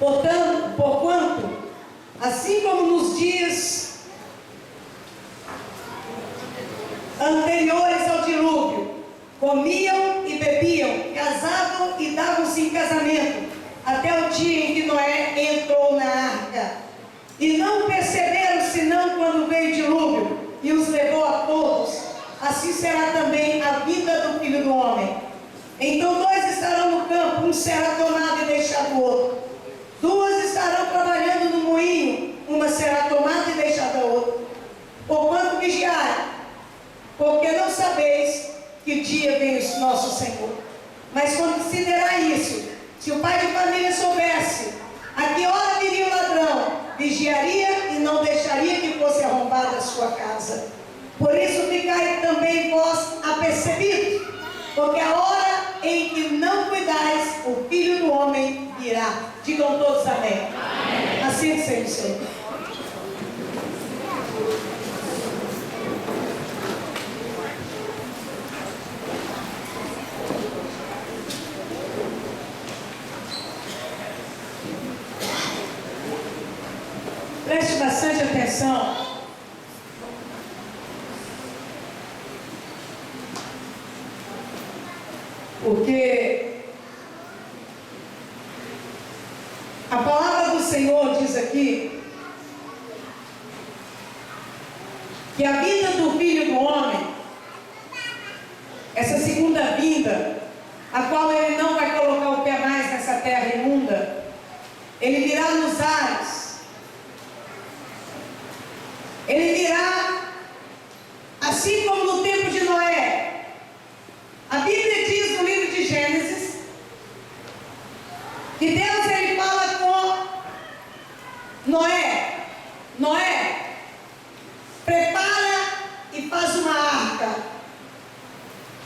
Porquanto, assim como nos dias anteriores ao dilúvio, comiam e bebiam, casavam e davam-se em casamento, até o dia em que Noé entrou na arca. E não perceberam senão quando veio o dilúvio e os levou a todos. Assim será também a vida do Filho do Homem. Então 2 estarão no campo, um será tomado e deixado o outro. 2 estarão trabalhando no moinho, uma será tomada e deixada a outra. Porquanto vigiai, porque não sabeis que dia vem o nosso Senhor. Mas considerai isso: se o pai de família soubesse a que hora viria o ladrão, vigiaria e não deixaria que fosse arrombada a sua casa. Por isso ficai também vós apercebidos, porque a hora em que não cuidais, o Filho do Homem virá. Digam todos amém. Amém. Assim seja o Senhor. Preste bastante atenção, porque a palavra do Senhor diz aqui que a vida do Filho do Homem, essa segunda vinda, a qual ele não vai colocar o pé mais nessa terra imunda, ele virá nos ares. Ele virá assim como no tempo de Noé. A Bíblia diz no livro de Gênesis que Deus ele fala com Noé: Noé, prepara e faz uma arca.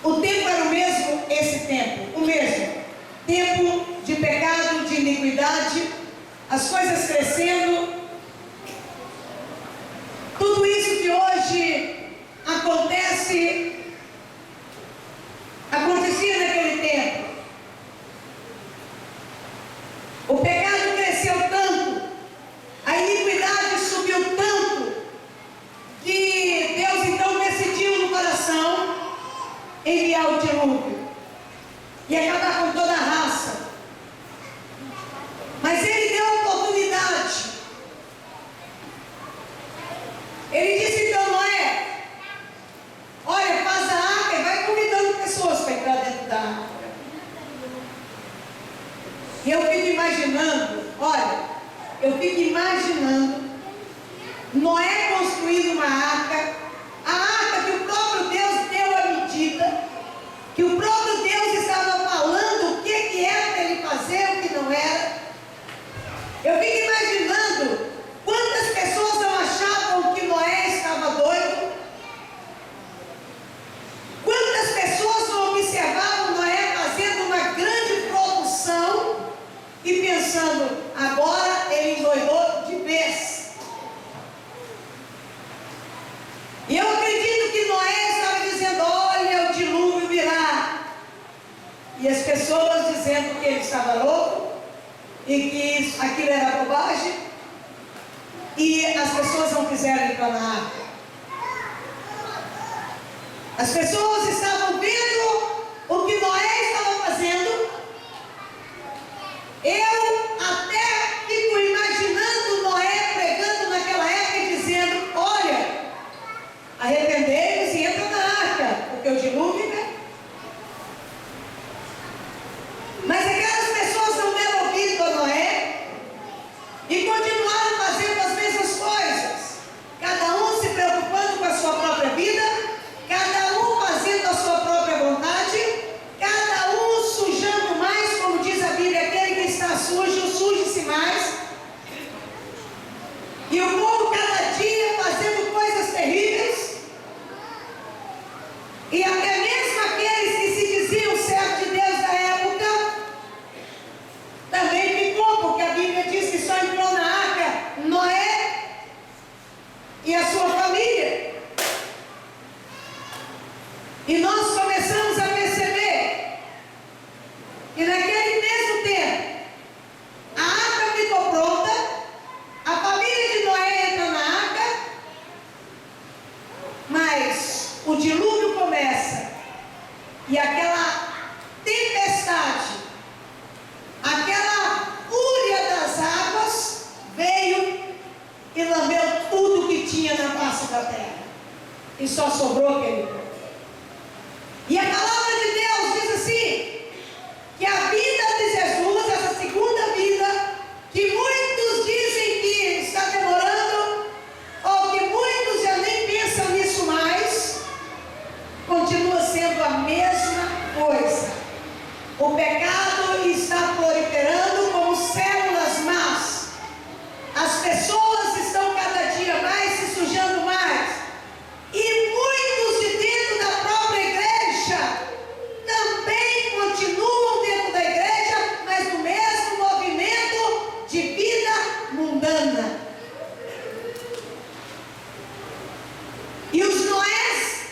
O tempo era o mesmo, esse tempo, o mesmo tempo de pecado, de iniquidade, as coisas crescendo. Tudo isso que hoje acontecia naquele tempo. O pecado cresceu tanto, a iniquidade subiu tanto, que Deus então decidiu no coração enviar o dilúvio e acabar com toda a raça. Mas ele deu a oportunidade. Ele disse então: Noé, olha, faz a arca e vai convidando pessoas para entrar dentro da arca. E eu fico imaginando Noé construindo uma arca, a arca que o próprio Deus deu a medida, que o próprio Deus estava falando o que era para ele fazer, o que não era. Eu fico imaginando quantas pessoas não achavam que Noé estava doido, quantas pessoas não observavam Noé fazendo uma grande produção e pensando: agora ele endoidou de vez. E eu acredito que Noé estava dizendo: olha, o dilúvio virá. E as pessoas dizendo que ele estava louco e que aquilo era bobagem. E as pessoas não quiseram entrar na arca. As pessoas estavam vendo o que Noé estava fazendo. Eu até fico imaginando Noé pregando naquela época e dizendo: olha, arrependei-vos e entra na arca, porque o dilúvio vem. Mas aquelas pessoas não deram ouvido a Noé e continuaram fazendo as mesmas coisas, cada um se preocupando com a sua própria vida, cada um fazendo a sua própria vontade, cada um sujando mais, como diz a Bíblia: aquele que está sujo, suje-se mais. E o povo cada dia fazendo coisas terríveis, e até mesmo aqueles que se diziam servos de Deus da época também ficou, porque a Bíblia diz que só entrou na arca Noé e a sua família. E nós começamos a perceber que naquele mesmo tempo a arca ficou e só sobrou, querido. E a palavra de Deus diz assim, que a vida de Jesus, essa segunda vida, que muitos dizem que está demorando, ou que muitos já nem pensam nisso mais, continua sendo a mesma coisa. O pecado está proliferando como células más. As pessoas estão cada dia mais se sujando mais. E muitos de dentro da própria igreja também continuam dentro da igreja, mas no mesmo movimento de vida mundana. E os Noés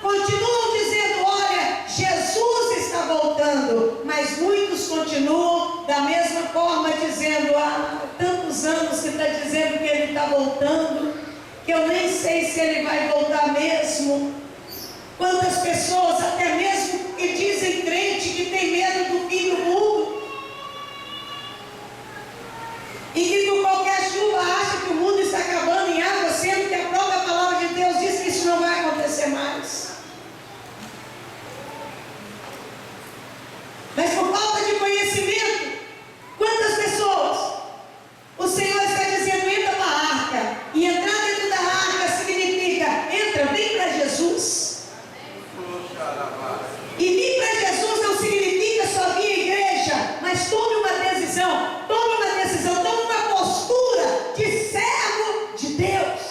continuam dizendo, olha, Jesus está voltando, mas muitos continuam da mesma forma dizendo, há tantos anos que está dizendo que ele está voltando, que eu nem sei se ele vai voltar mesmo. Quantas pessoas, até mesmo que dizem crente, que tem medo do fim do mundo, e que com qualquer chuva acha que o mundo está acabando em água, sendo que a própria palavra de Deus diz que isso não vai acontecer mais. Mas por falta de conhecimento, quantas pessoas o Senhor está dizendo, entra para a arca, e entrar dentro da arca significa, entra, vem para Jesus. E vir para Jesus não significa só vir à igreja, mas tome uma decisão, tome uma postura de servo de Deus.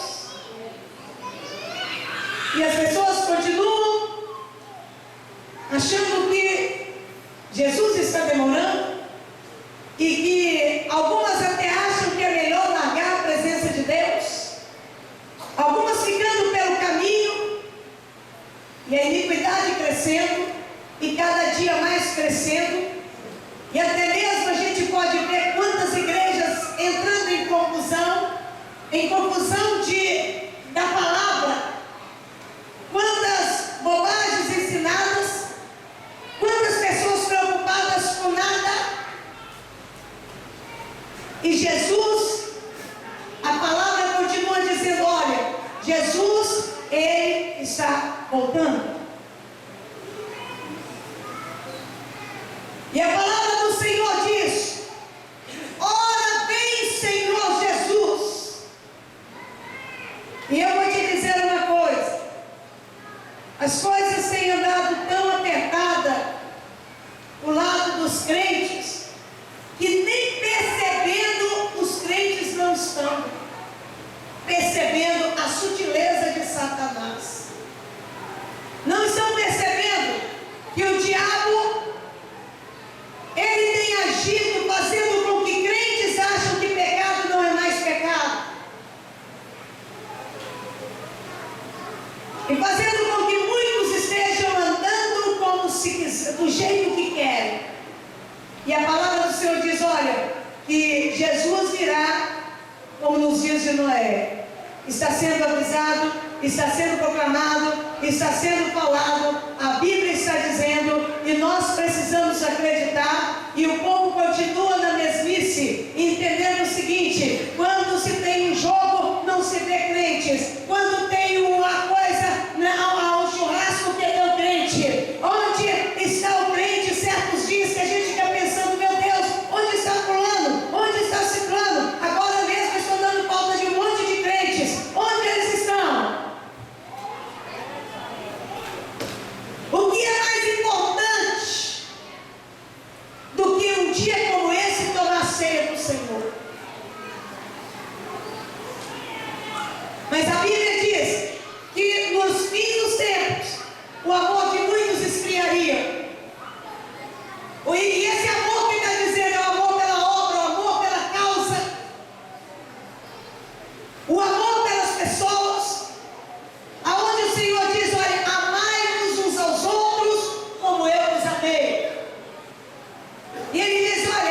E as pessoas continuam achando que Jesus está demorando, e que algumas até acham que é melhor largar a presença de Deus, algumas ficando pelo caminho, e a iniquidade crescendo, e cada dia mais crescendo, e até mesmo a gente pode ver quantas igrejas entrando em confusão da palavra, quantas bobagens ensinadas, quantas pessoas preocupadas com nada. E Jesus, a palavra continua dizendo, olha, Jesus, ele está voltando. E a palavra do Senhor diz, ora vem Senhor Jesus. E eu vou te dizer uma coisa, as coisas têm andado tão apertadas do lado dos crentes, que nem percebendo os crentes não estão percebendo a sutileza de Satanás. Não estão percebendo que o diabo, ele tem agido fazendo com que crentes acham que pecado não é mais pecado, e fazendo com que muitos estejam andando como se quiser, do jeito que querem. E a palavra do Senhor diz, olha, que Jesus virá como nos dias de Noé. Está sendo avisado, está sendo proclamado, está sendo falado, a Bíblia está dizendo, e nós precisamos acreditar, e o povo continua na mesmice, entendendo o seguinte, quando se tem um jogo, não se vê crentes, quando tem uma coisa, há um churrasco que é tão crente, onde está o crente, certos dias que a gente fica pensando, meu Deus, onde está fulano, onde está ciclano, agora mesmo estou dando falta de um monte de crentes, onde eles estão? O que é mais importante do que um dia como esse tomar ceia do Senhor? Mas a Bíblia diz que nos fins dos tempos o amor de muitos esfriaria. E esse amor que está dizendo é o amor pela obra, o amor pela causa, o amor pelas pessoas, aonde o Senhor diz, olha, amai-vos uns aos outros como eu vos amei. E ele diz, olha,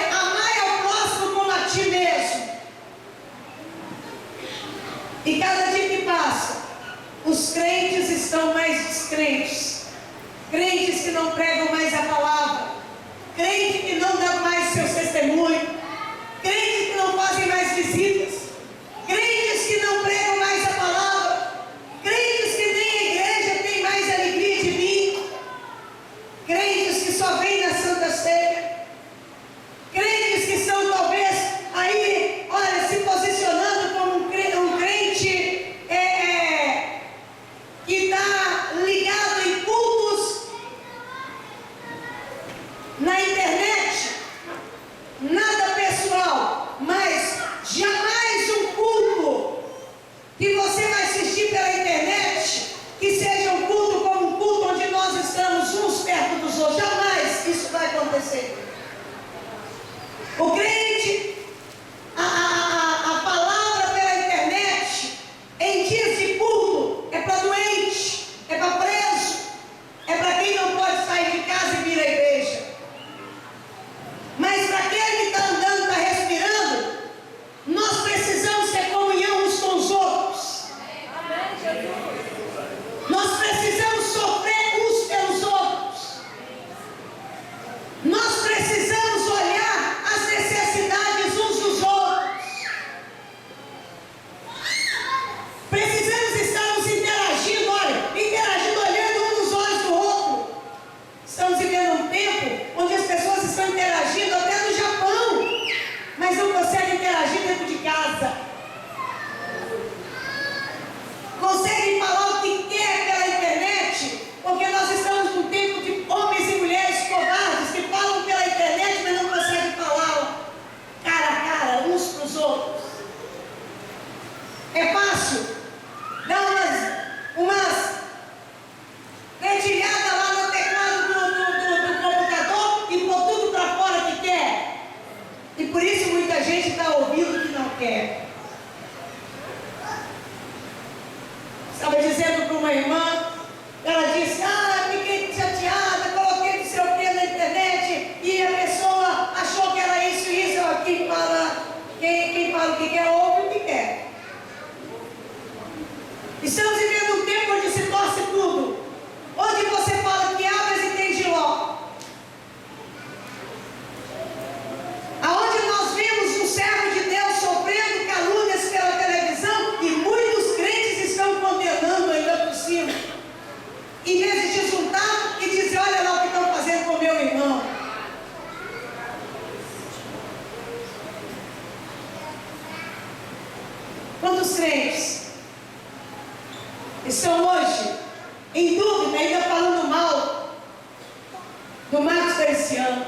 esse ano.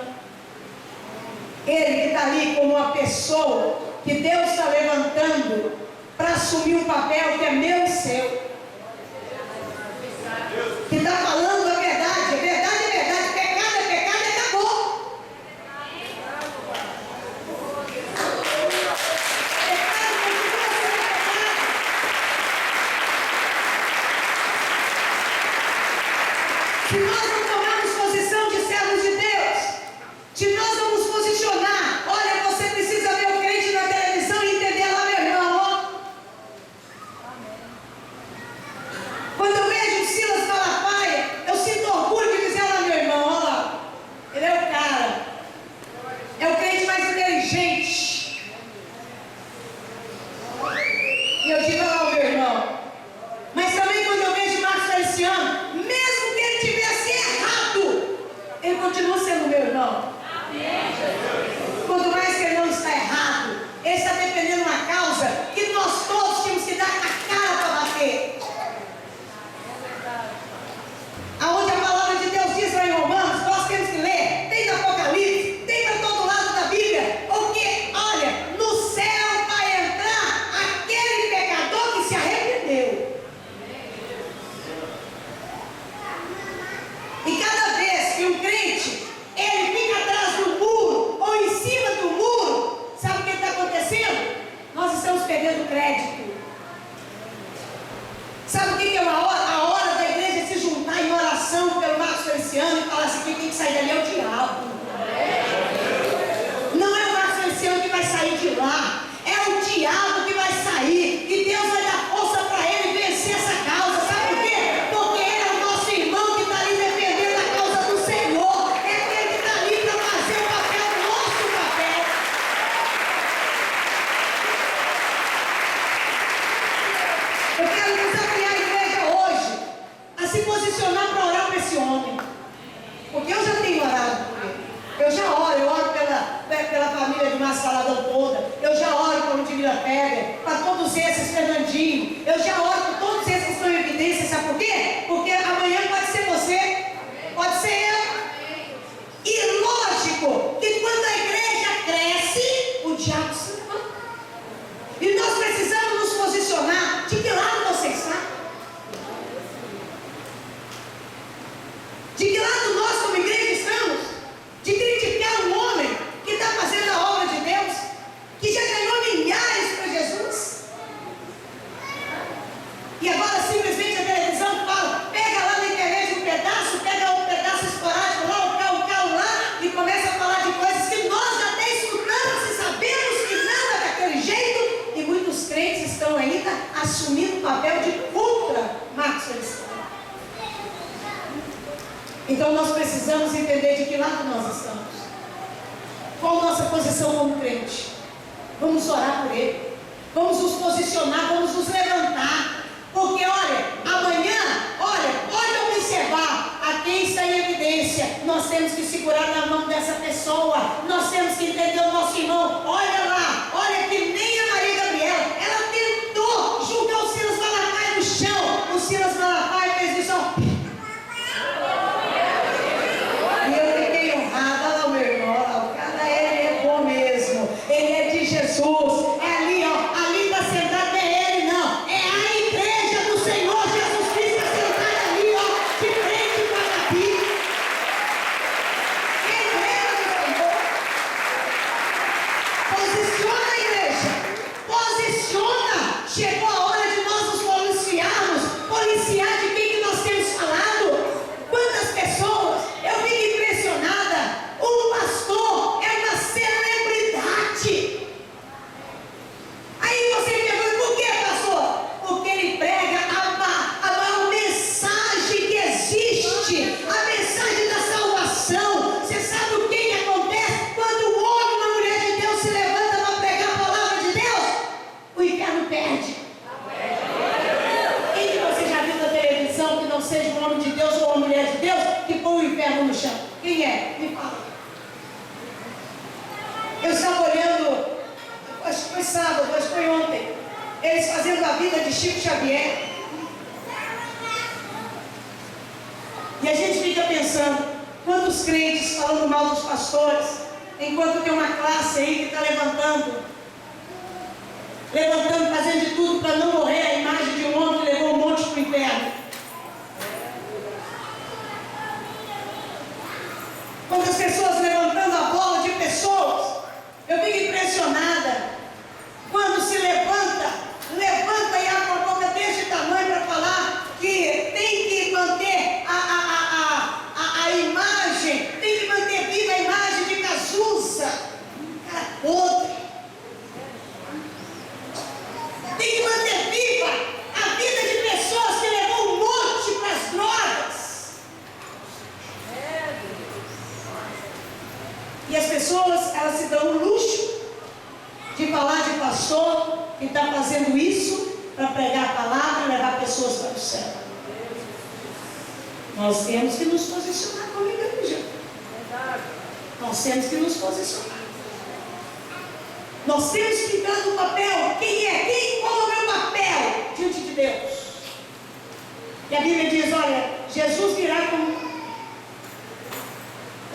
Ele que está ali como uma pessoa que Deus está levantando para assumir um papel que é meu e seu. Que está falando a verdade, verdade é verdade, pecado é pecado e acabou. Se nós não tomarmos posição de servos de Deus, se nós não nos posicionar, olha, você precisa ver o crente na televisão e entender lá, meu irmão, ó. Quando eu vejo o Silas Malafaia, eu sinto orgulho de dizer lá, meu irmão, olha lá, ele é o cara, é o crente mais inteligente. E eu digo lá, meu irmão, mas também quando eu vejo Marcos Feliciano, mesmo que ele tivesse errado, ele continua sendo meu irmão. Quanto mais que ele não está errado, ele está defendendo uma causa que nós todos tínhamos que dar a cara para bater. Aonde a palavra de Deus diz lá em Romanos, nós temos que ler, tem no Apocalipse, tem para todo lado da Bíblia, porque, olha, no céu vai entrar aquele pecador que se arrependeu. E cada vez que um crente, ele fica atrás do muro, ou em cima do muro, sabe o que está acontecendo? Nós estamos perdendo crédito. Sabe o que é uma hora? A hora da igreja se juntar em oração pelo Marcos Feliciano e falar assim, quem tem que sair dali é o diabo. Não é o Marcos Feliciano que vai sair de lá, é o diabo que vai sair, e Deus vai dar força para ele vencer essa causa. Sabe por quê? Porque ele é o nosso irmão que está ali defendendo a causa do Senhor, é aquele que está ali para fazer o papel, o nosso papel. Eu quero desafiar a igreja hoje a se posicionar para orar para esse homem, porque eu já tenho orado por ele. Eu oro pela família de Márcio Valadão toda, eu já oro por Ludmila Pega, para todos esses, Fernandinho, eu já oro por todos esses que estão em evidência. Sabe por quê? Porque amanhã pode ser você, pode ser eu. E lógico que quando a igreja cresce, o diabo se levanta. E nós precisamos nos posicionar. De que lado você está? De que lado nós como igreja estamos? De criticar um homem que está fazendo a obra de Deus, que já ganhou milhares para Jesus, e agora simplesmente a televisão fala, pega lá na internet um pedaço, pega um pedaço esporádico lá, o carro lá, e começa a falar de coisas que nós já até escutamos e sabemos que não é daquele jeito, e muitos crentes estão ainda assumindo o papel de contra Marcos Feliciano. Então nós precisamos entender de que lado nós estamos. Qual a nossa posição como crente? Vamos orar por ele. Vamos nos posicionar, vamos nos levantar. Porque olha, amanhã, pode observar a quem está em evidência. Nós temos que segurar na mão dessa pessoa. Nós temos que entender o nosso irmão. Olha lá, olha que nem a Maria Gabriela, ela tentou julgar o Silas Malafaia no chão. O Silas Malafaia fez isso, ó. E eu fiquei honrada, olha lá o meu irmão, olha lá, o cara ele é bom mesmo, ele é de Jesus, é ali, ó, ali está sentado, não é ele não, é a igreja do Senhor Jesus Cristo, está sentada ali, ó, de frente para aqui. É a igreja do Senhor. Posiciona a igreja, posiciona. Chegou a hora de nós nos policiar de quem que nós temos falado. Quantas pessoas, eu fico impressionada, o pastor é uma celebridade. Aí você me pergunta, por que, pastor? Porque ele prega a maior mensagem que existe, a mensagem da salvação. Você sabe o que acontece quando um homem, uma mulher de Deus se levanta para pregar a palavra de Deus? O inferno perde. Quem que você já viu na televisão que não seja um homem de Deus ou uma mulher de Deus que põe o inferno no chão? Quem é? Me fala. Eu estava olhando, acho que foi sábado, acho que foi ontem, eles fazendo a vida de Chico Xavier. E a gente fica pensando, quando Quantos crentes falando mal dos pastores, enquanto tem uma classe aí que está levantando, fazendo de tudo para não morrer a imagem de um homem que levou um monte para o inferno. Quantas pessoas levantando a bola de pessoas, eu fico impressionada. Quando se levanta e abre uma boca desse tamanho para falar que tem que manter a imagem, tem que manter viva a imagem de Cazuza, cara podre. Tem que manter viva a vida de pessoas que levou um monte para as drogas. E as pessoas, elas se dão o luxo de falar de pastor que está fazendo isso para pregar a palavra e levar pessoas para o céu. Nós temos que nos posicionar como igreja. Nós temos que nos posicionar. Nós temos que entrar no papel. Qual é o meu papel diante de Deus? E a Bíblia diz, olha, Jesus virá como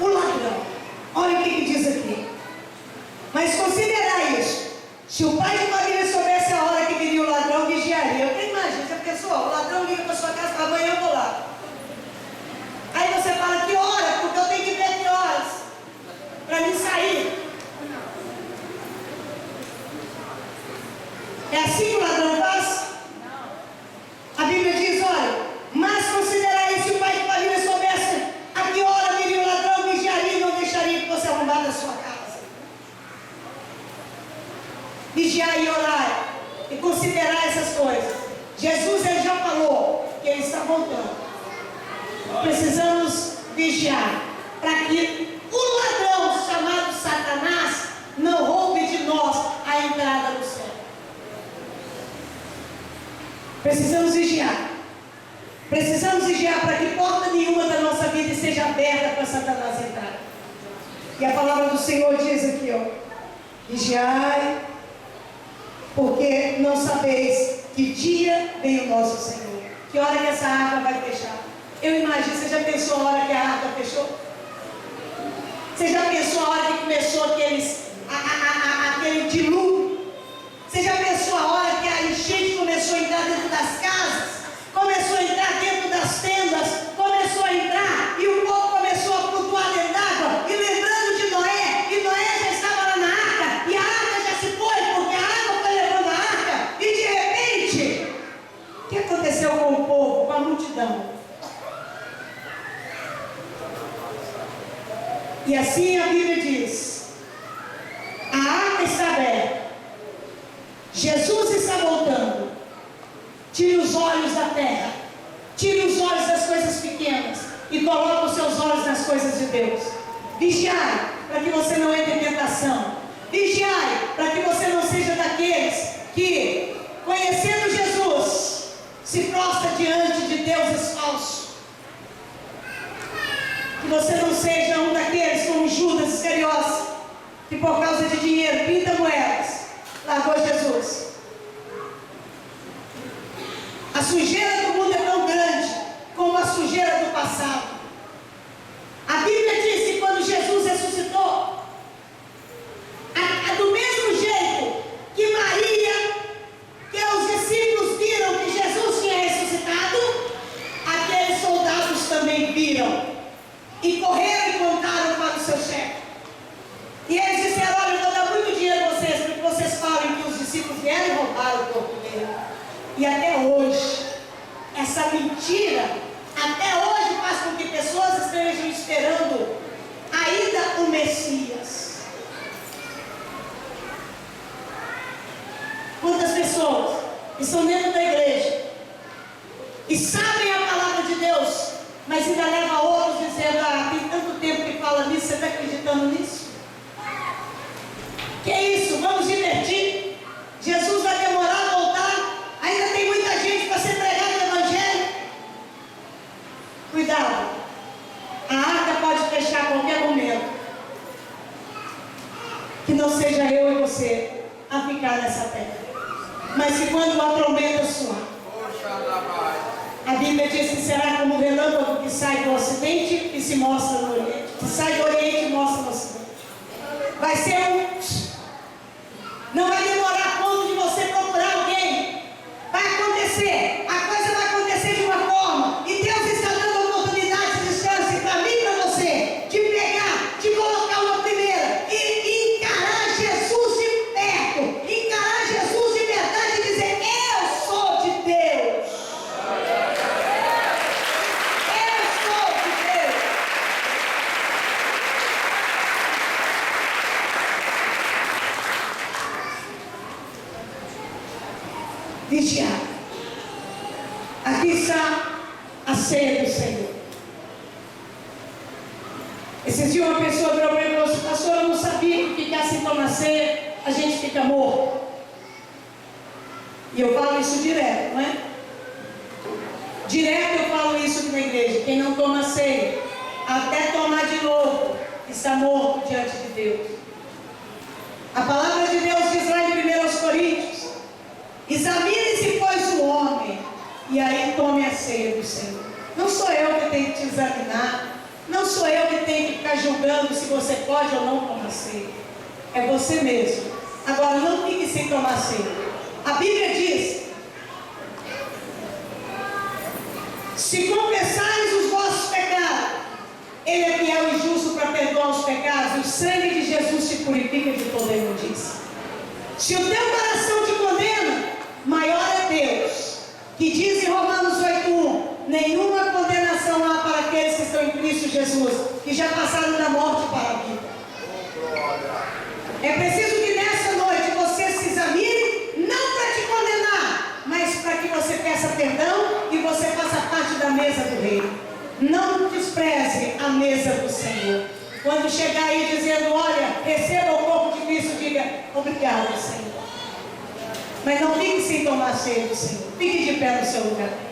o ladrão. Olha o que diz aqui. Mas considerai isso. Se o pai de família soubesse a hora que viria o ladrão, vigiaria. Eu tenho imagem, a pessoa, o ladrão liga para sua casa, amanhã eu vou lá. Aí você fala, que hora? Porque eu tenho que ver que horas para mim sair. É assim que o ladrão faz? A Bíblia diz, olha, mas considerai se o pai de família soubesse a que hora viria o ladrão, vigiaria e não deixaria que fosse arrombada a sua casa. Vigiar e orar e considerar essas coisas. Jesus, ele já falou que ele está voltando. Precisamos vigiar para que o ladrão chamado Satanás não roube de nós a entrada do céu. Precisamos vigiar. Precisamos vigiar para que porta nenhuma da nossa vida esteja aberta para Satanás entrar. E a palavra do Senhor diz aqui, ó, vigiai, porque não sabeis que dia vem o nosso Senhor. Que hora que essa água vai fechar? Eu imagino, você já pensou a hora que a água fechou? Você já pensou a hora que começou aquele dilúvio? Você já pensou a hora que a enchente começou a entrar dentro das casas? Começou a entrar dentro das tendas? Começou a entrar e o povo começou a flutuar dentro d'água? E lembrando de Noé, e Noé já estava lá na arca, e a arca já se foi, porque a água foi levando a arca, e de repente, o que aconteceu com o povo, com a multidão? E assim a Bíblia diz, a arca está aberta, Jesus está voltando. Tire os olhos da terra, tire os olhos das coisas pequenas e coloque os seus olhos nas coisas de Deus. Vigiai para que você não entre em tentação. Vigiai para que você não seja daqueles que, conhecendo Jesus, se prostra diante de deuses falsos. Que você não seja um daqueles como Judas Iscariotes, que por causa de dinheiro, 30 moedas, largou Jesus. A sujeira do mundo é tão grande como a sujeira do passado. A Bíblia diz que quando Jesus ressuscitou, do mesmo jeito que Maria, que os discípulos viram que Jesus tinha ressuscitado, aqueles soldados também viram e correram e contaram para o seu chefe. E eles disseram, olha, eu vou dar muito dinheiro a vocês, porque vocês falam que os discípulos vieram e roubaram o corpo dele. E até hoje, essa mentira, até hoje faz com que pessoas estejam esperando ainda o Messias. Quantas pessoas estão dentro da igreja e sabem a palavra de Deus, mas ainda leva outros dizendo, tem tanto tempo que fala nisso, você está acreditando nisso? Que é isso? Vamos divertir? Jesus vai demorar a voltar? Ainda tem muita gente para ser pregado no Evangelho? Cuidado, a arca pode fechar a qualquer momento. Que não seja eu e você a ficar nessa terra, mas que quando a trombeta soar, a Bíblia diz que será como um relâmpago que sai do ocidente e se mostra no oriente. que sai do Oriente e mostra no Ocidente. Vai ser não vai demorar a ponto de você procurar alguém. Vai acontecer. A coisa vai acontecer de uma forma. E Deus está dando oportunidade de chance para mim e para você. De pegar, de colocar uma primeira. E encarar Jesus de perto. Encarar Jesus de verdade e dizer: eu sou de Deus. Eu sou de Deus. Vigiar. Aqui está a ceia do Senhor. Esse dia uma pessoa virou para mim e falou assim: pastor, eu não sabia que ficar sem tomar ceia, a gente fica morto. E eu falo isso direto, não é? Direto eu falo isso aqui na igreja. Quem não toma ceia, até tomar de novo, está morto diante de Deus. A palavra de Deus diz lá em 1 Coríntios: examine-se, pois, o homem, e aí tome a ceia do Senhor. Não sou eu que tenho que te examinar. Não sou eu que tenho que ficar julgando se você pode ou não tomar ceia. É você mesmo. Agora, não fique sem tomar ceia. A Bíblia diz: se confessares os vossos pecados, Ele é fiel e justo para perdoar os pecados, e o sangue de Jesus te purifica de toda imundícia. Se o teu coração te condena, maior é Deus, que diz em Romanos 8:1: nenhuma condenação há para aqueles que estão em Cristo Jesus, que já passaram da morte para a vida. É preciso que nessa noite você se examine, não para te condenar, mas para que você peça perdão e você faça parte da mesa do Rei. Não despreze a mesa do Senhor. Quando chegar aí dizendo: olha, receba o corpo de Cristo, diga: obrigado, Senhor. Mas não fique sem tomar ceia do Senhor. Fique de pé no seu lugar.